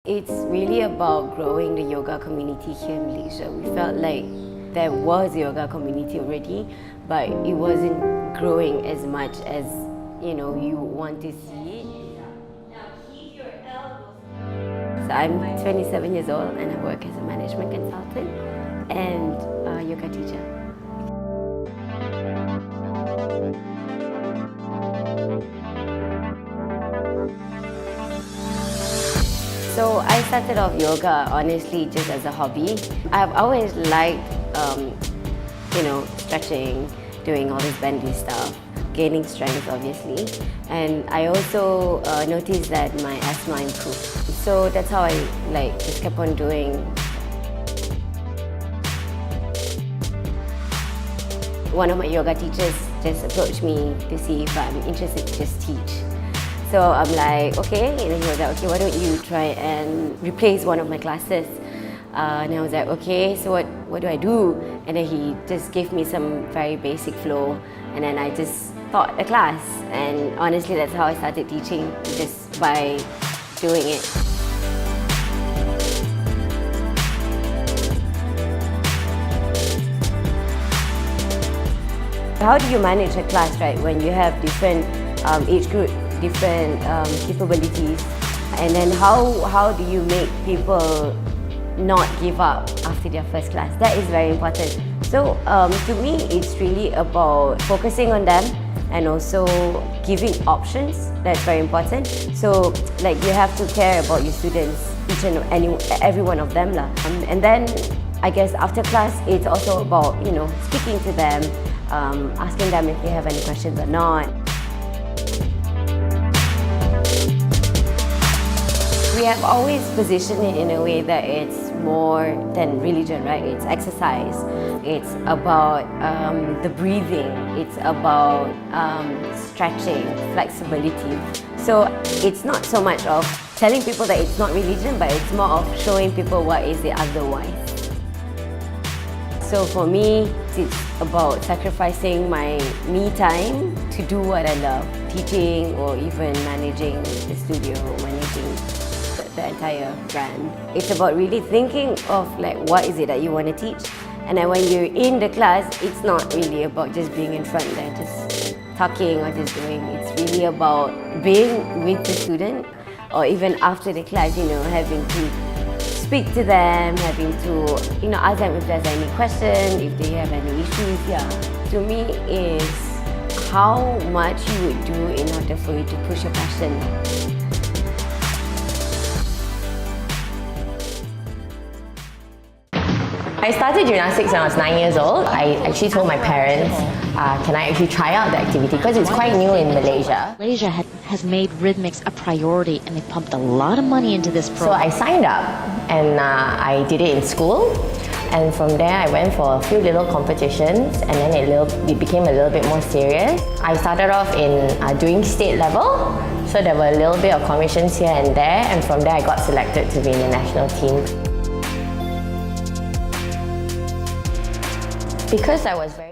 It's really about growing the yoga community here in Malaysia. We felt like there was a yoga community already, but it wasn't growing as much as you want to see it. Now keep your elbows. So I'm 27 years old and I work as a management consultant and a yoga teacher. So I started off yoga honestly just as a hobby. I've always liked, stretching, doing all this bendy stuff, gaining strength obviously. And I also noticed that my asthma improved. So that's how I just kept on doing. One of my yoga teachers just approached me to see if I'm interested to just teach. So I'm like, okay, and then he was like, okay, why don't you try and replace one of my classes? And I was like, okay, so what do I do? And then he just gave me some very basic flow, and then I just taught a class. And honestly, that's how I started teaching, just by doing it. How do you manage a class, right, when you have different age group, different capabilities, and then how do you make people not give up after their first class? That is very important. So to me, it's really about focusing on them and also giving options. That's very important. So you have to care about your students, each and every one of them. And then I guess after class, it's also about speaking to them, asking them if they have any questions or not. We have always positioned it in a way that it's more than religion, right? It's exercise. It's about the breathing. It's about stretching, flexibility. So it's not so much of telling people that it's not religion, but it's more of showing people what is it otherwise. So for me, it's about sacrificing my me time to do what I love, teaching or even managing the studio, managing the entire brand. It's about really thinking of what is it that you want to teach, and then when you're in the class, it's not really about just being in front there, just talking or just doing. It's really about being with the student, or even after the class, having to speak to them, having to ask them if there's any question, if they have any issues. To me is how much you would do in order for you to push your passion. I started gymnastics when I was 9 years old. I actually told my parents, can I actually try out the activity, because it's quite new in Malaysia. Malaysia has made rhythmics a priority, and they pumped a lot of money into this program. So I signed up and I did it in school. And from there I went for a few little competitions, and then it became a little bit more serious. I started off in doing state level, so there were a little bit of commissions here and there, and from there I got selected to be in the national team. Because I was very